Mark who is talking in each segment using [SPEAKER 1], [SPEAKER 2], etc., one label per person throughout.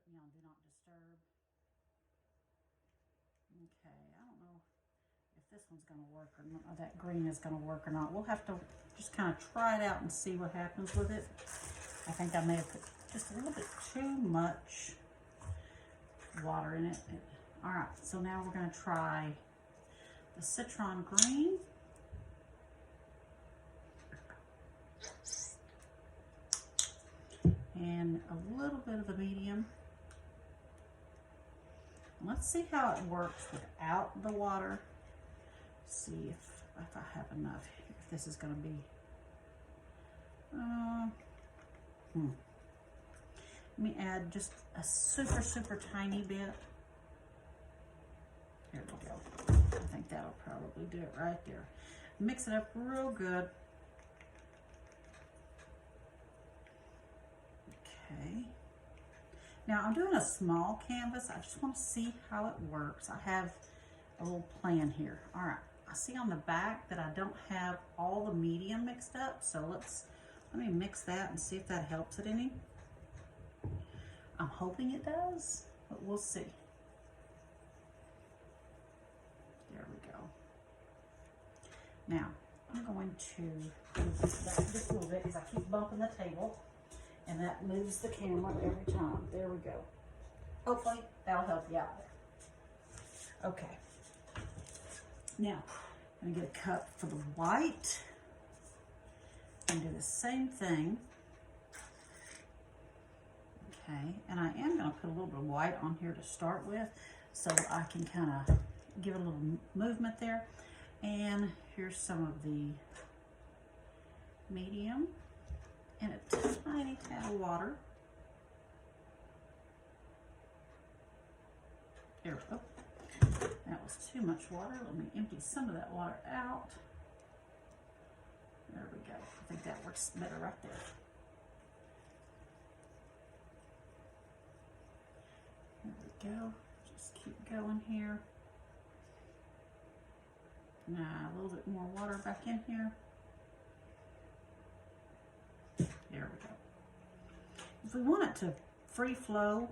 [SPEAKER 1] me on Do Not Disturb. Okay, I don't know if this one's going to work or not, or that green is going to work or not. We'll have to just kind of try it out and see what happens with it. I think I may have put just a little bit too much water in it. All right, so now we're going to try the Citron Green. And a little bit of the medium. Let's see how it works without the water. See if I have enough. If this is going to be. Let me add just a super tiny bit. There we go. I think that'll probably do it right there. Mix it up real good. Okay. Now I'm doing a small canvas. I just want to see how it works. I have a little plan here. All right. I see on the back that I don't have all the medium mixed up. So let me mix that and see if that helps it any. I'm hoping it does, but we'll see. There we go. Now I'm going to move this back just a little bit because I keep bumping the table. And that moves the camera every time. There we go. Hopefully that'll help you out there. Okay. Now, I'm gonna get a cup for the white and do the same thing. Okay, and I am gonna put a little bit of white on here to start with so that I can kind of give it a little movement there. And here's some of the medium. And a tiny tad of water. There we go. That was too much water. Let me empty some of that water out. There we go. I think that works better right there. There we go. Just keep going here. Now a little bit more water back in here. There we go. If we want it to free flow,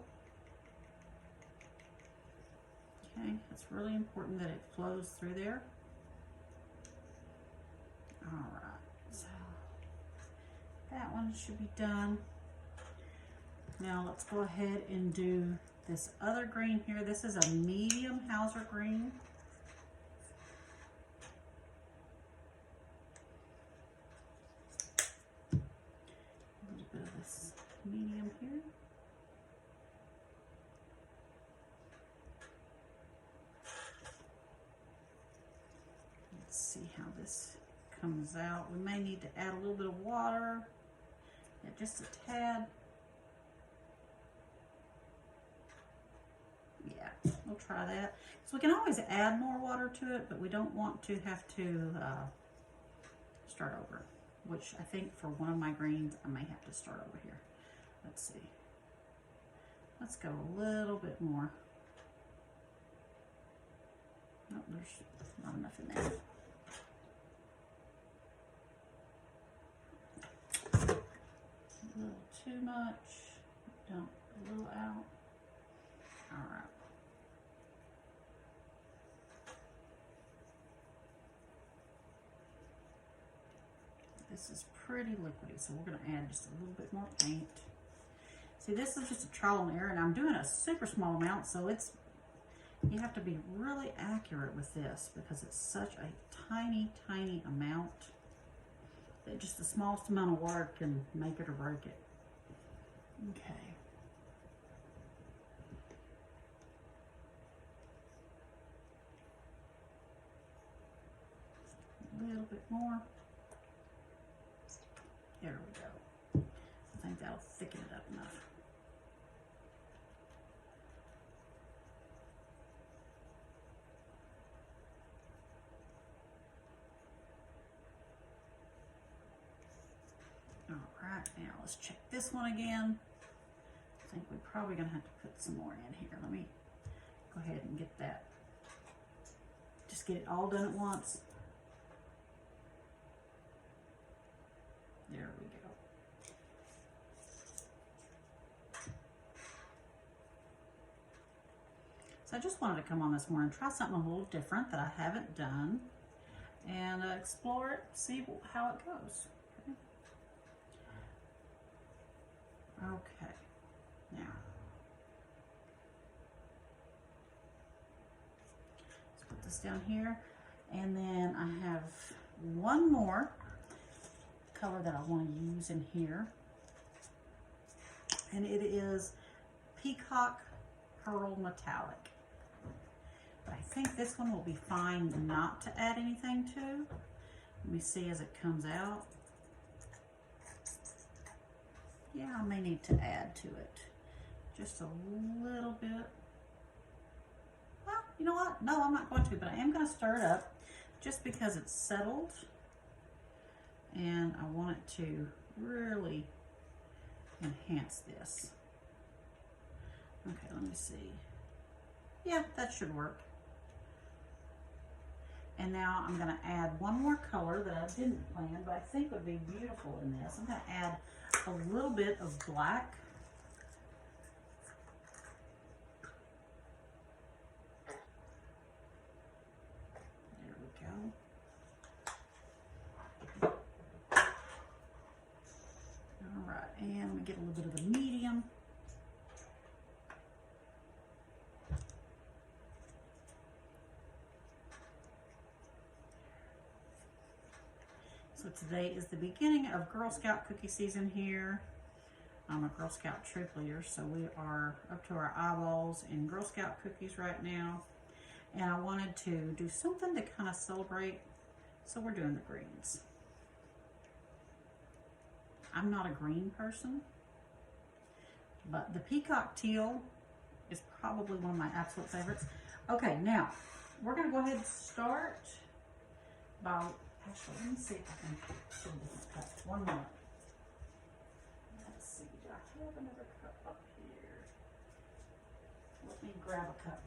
[SPEAKER 1] okay, it's really important that it flows through there. All right, so that one should be done. Now let's go ahead and do this other green here. This is a medium Hauser green. Medium here. Let's see how this comes out. We may need to add a little bit of water, yeah, just a tad. Yeah, we'll try that. So we can always add more water to it, but we don't want to have to start over, which I think for one of my greens, I may have to start over here. Let's see. Let's go a little bit more. Oh, there's not enough in there. A little too much. Dump a little out. All right. This is pretty liquidy, so we're going to add just a little bit more paint. See, this is just a trial and error, and I'm doing a super small amount, so you have to be really accurate with this because it's such a tiny amount that just the smallest amount of water can make it or break it. Okay. A little bit more. There we go. I think that'll thicken it up enough. All right, now let's check this one again. I think we're probably gonna have to put some more in here. Let me go ahead and get that. Just get it all done at once. There we go. So I just wanted to come on this morning, try something a little different that I haven't done, and explore it, see how it goes. Okay, now let's put this down here, and then I have one more color that I want to use in here, and it is Peacock Pearl Metallic. But I think this one will be fine not to add anything to. Let me see as it comes out. Yeah, I may need to add to it just a little bit. Well, you know what? No, I'm not going to, but I am going to stir it up just because it's settled. And I want it to really enhance this. Okay, let me see. Yeah, that should work. And now I'm going to add one more color that I didn't plan, but I think would be beautiful in this. I'm going to add a little bit of black. There we go. All right, and let me get a little bit of the medium. So today is the beginning of Girl Scout cookie season here. I'm a Girl Scout troop leader, so we are up to our eyeballs in Girl Scout cookies right now. And I wanted to do something to kind of celebrate, so we're doing the greens. I'm not a green person, but the peacock teal is probably one of my absolute favorites. Okay, now we're going to go ahead and start by, actually, let me see if I can show a different cup. One moment. Let's see, do I have another cup up here? Let me grab a cup.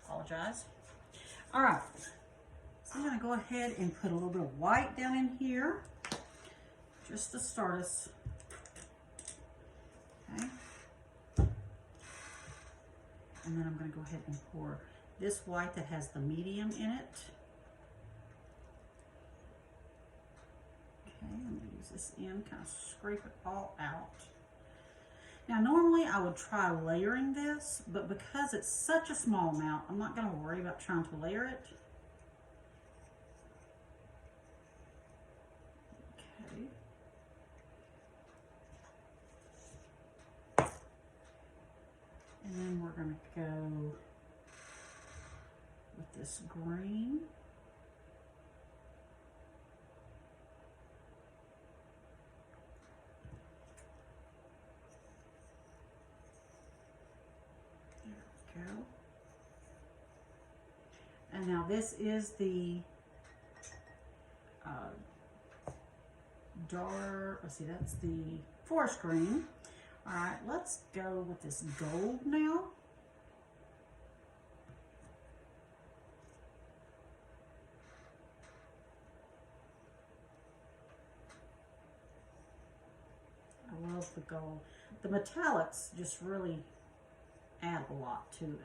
[SPEAKER 1] Apologize. All right, so I'm going to go ahead and put a little bit of white down in here just to start us. Okay. And then I'm going to go ahead and pour this white that has the medium in it. Okay, I'm going to use this end, kind of scrape it all out. Now, normally I would try layering this, but because it's such a small amount, I'm not going to worry about trying to layer it. Okay. And then we're going to go with this green. Go. And now this is the dark, let's see, that's the forest green. All right, let's go with this gold now. I love the gold. The metallics just really add a lot to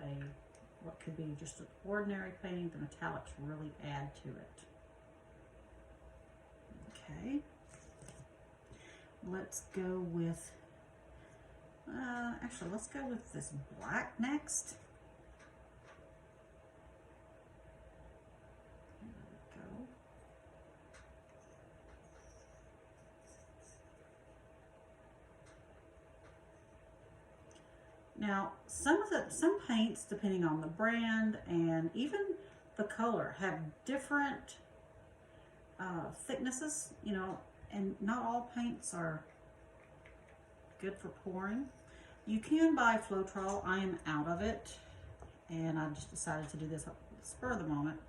[SPEAKER 1] what could be just an ordinary painting. The metallics really add to it. Okay, let's go with actually let's go with this black next. There we go. Now, some paints, depending on the brand and even the color, have different thicknesses, you know, and not all paints are good for pouring. You can buy Floetrol. I am out of it, and I just decided to do this at the spur of the moment.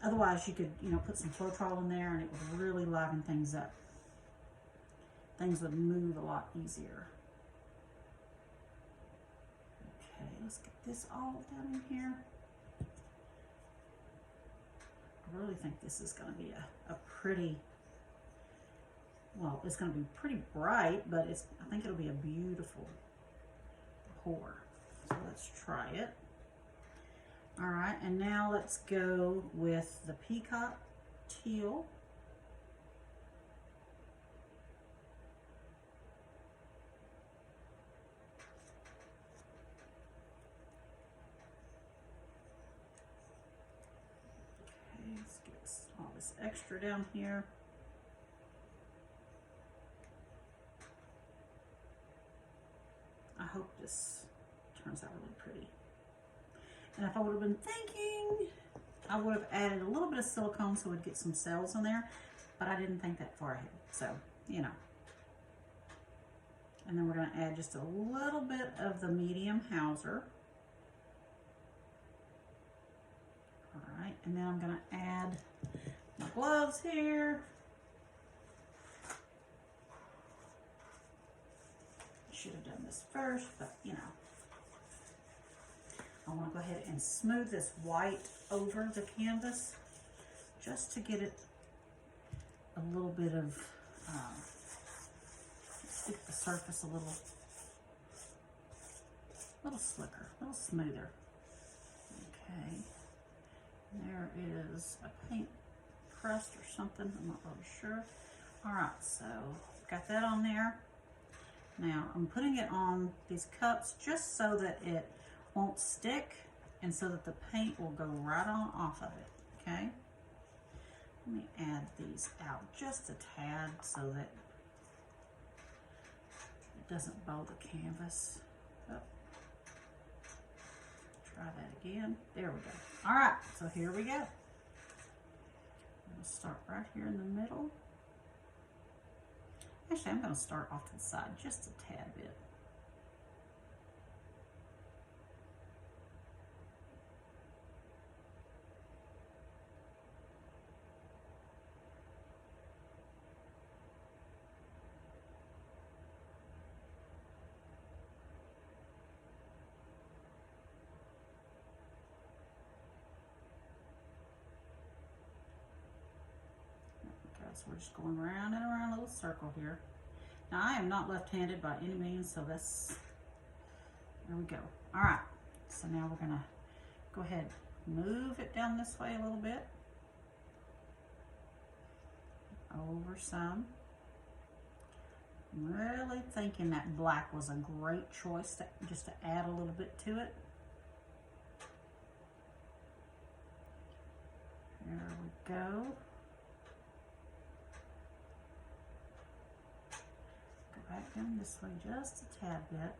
[SPEAKER 1] Otherwise, you could, you know, put some Floetrol in there and it would really liven things up. Things would move a lot easier. Okay, let's get this all down in here. I really think this is going to be a pretty, well, it's going to be pretty bright, but I think it'll be a beautiful pour. So let's try it. All right, and now let's go with the Peacock Teal. Okay, let's get all this extra down here. I hope this turns out really pretty. And if I would have been thinking, I would have added a little bit of silicone so we'd get some cells in there, but I didn't think that far ahead. So, you know. And then we're going to add just a little bit of the medium Hauser. All right, and then I'm going to add my gloves here. Should have done this first, but you know. I want to go ahead and smooth this white over the canvas just to get it a little bit of, stick the surface a little slicker, a little smoother. Okay, there is a paint crust or something, I'm not really sure. All right, so got that on there. Now I'm putting it on these cups just so that it won't stick and so that the paint will go right on off of it, okay? Let me add these out just a tad so that it doesn't bow the canvas. Oh. Try that again. There we go. All right, so here we go. I'm gonna start right here in the middle. Actually, I'm gonna start off to the side just a tad bit. So we're just going round and around a little circle here. Now I am not left-handed by any means, so that's, there we go. All right, so now we're gonna go ahead, move it down this way a little bit. Over some. I'm really thinking that black was a great choice just to add a little bit to it. There we go. Back down this way just a tad bit.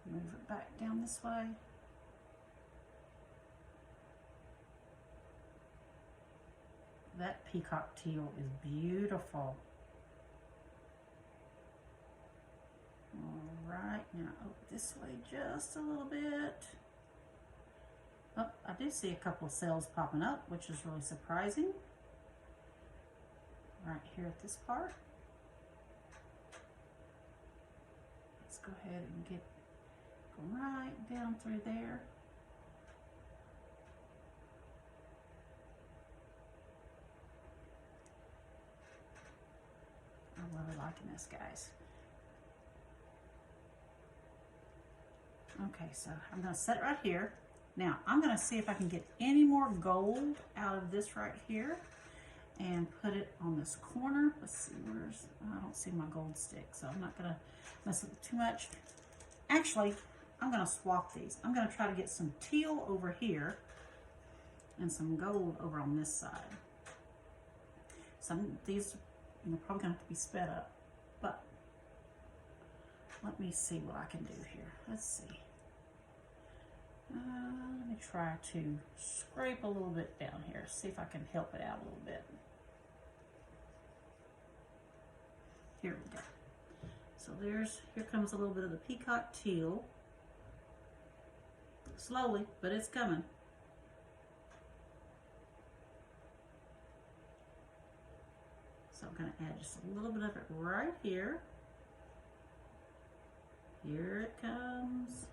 [SPEAKER 1] Move it back down this way. That Peacock Teal is beautiful. All right, now over this way just a little bit. Oh, I do see a couple of cells popping up, which is really surprising. Right here at this part. Let's go ahead and go right down through there. I'm really liking this, guys. Okay, so I'm going to set it right here. Now, I'm going to see if I can get any more gold out of this right here and put it on this corner. Let's see, I don't see my gold stick, so I'm not going to mess with it too much. Actually, I'm going to swap these. I'm going to try to get some teal over here and some gold over on this side. Some these, probably going to have to be sped up, but let me see what I can do here. Let's see. Let me try to scrape a little bit down here, see if I can help it out a little bit. Here we go. So here comes a little bit of the peacock teal. Slowly, but it's coming. So I'm going to add just a little bit of it right here. Here it comes.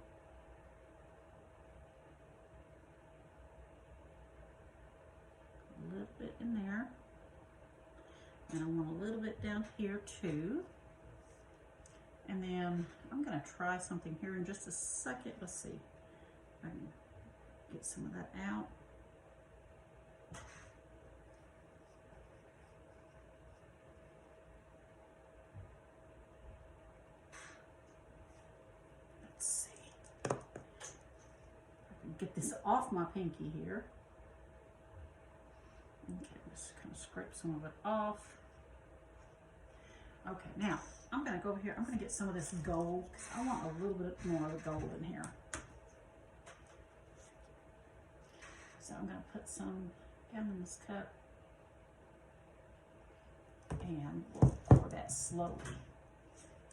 [SPEAKER 1] A little bit in there. And I want a little bit down here too. And then I'm going to try something here in just a second. Let's see if I can get some of that out. Let's see. I can get this off my pinky here. Okay, just kind of scrape some of it off. Okay, now I'm going to go over here. I'm going to get some of this gold because I want a little bit more of the gold in here. So I'm going to put some down in this cup and we'll pour that slowly.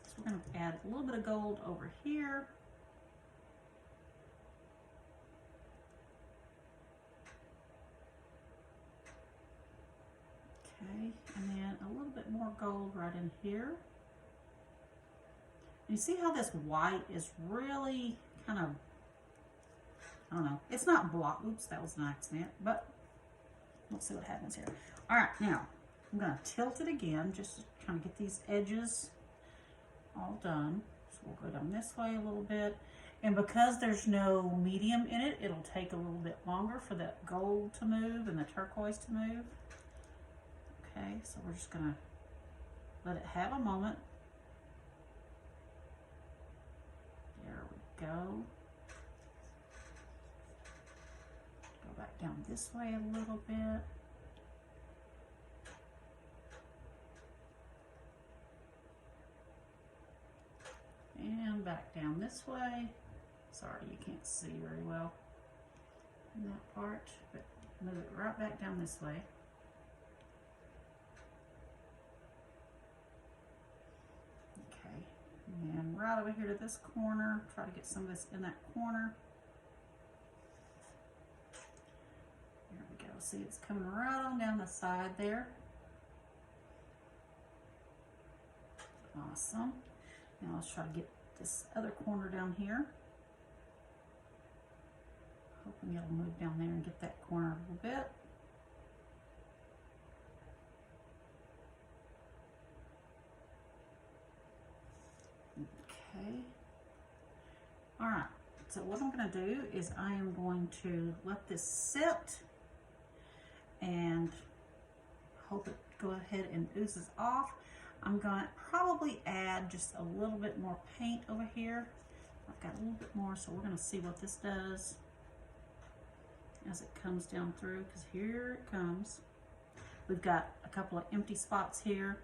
[SPEAKER 1] So we're going to add a little bit of gold over here. Okay, and then a little bit more gold right in here. You see how this white is really kind of, I don't know, it's not block. Oops, that was an accident, but let's see what happens here. All right, now I'm going to tilt it again just to kind of get these edges all done. So we'll go down this way a little bit. And because there's no medium in it, it'll take a little bit longer for that gold to move and the turquoise to move. Okay, so we're just going to let it have a moment. There we go. Go back down this way a little bit. And back down this way. Sorry, you can't see very well in that part, but move it right back down this way. Okay, and then right over here to this corner, try to get some of this in that corner. There we go. See, it's coming right on down the side there. Awesome. Now let's try to get this other corner down here. Hoping it'll move down there and get that corner a little bit. Okay. All right. So what I'm going to do is I am going to let this sit and hope it go ahead and oozes off. I'm going to probably add just a little bit more paint over here. I've got a little bit more, so we're going to see what this does as it comes down through, because here it comes. We've got a couple of empty spots here.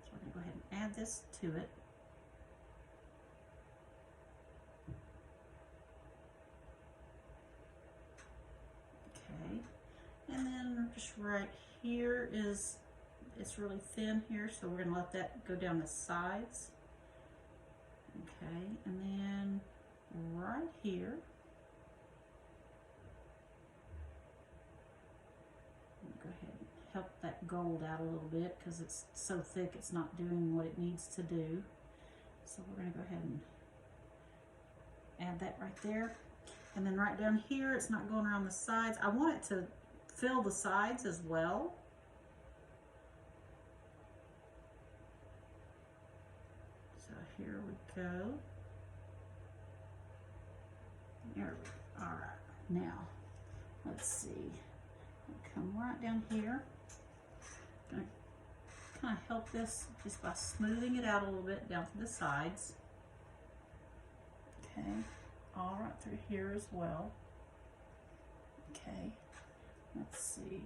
[SPEAKER 1] So we're going to go ahead and add this to it. Okay, and then just right here is, it's really thin here, so we're going to let that go down the sides. Okay, and then right here, go ahead and help that gold out a little bit because it's so thick it's not doing what it needs to do. So we're going to go ahead and add that right there. And then right down here, it's not going around the sides. I want it to fill the sides as well. So here we go. There we go. All right. Now, let's see. I'll come right down here. I'm going to kind of help this just by smoothing it out a little bit down to the sides. Okay. All right through here as well. Okay. Let's see.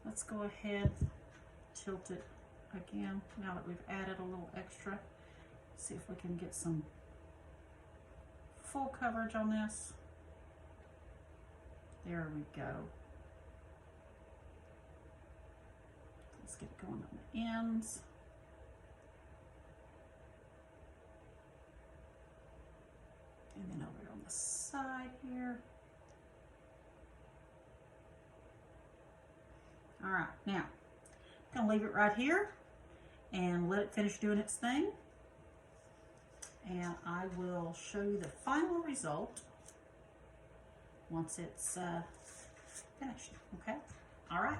[SPEAKER 1] Let's go ahead, tilt it again now that we've added a little extra. See if we can get some full coverage on this. There we go. Let's get it going on the ends. And then over on the side here. All right, now I'm gonna leave it right here and let it finish doing its thing. And I will show you the final result once it's finished, okay? All right.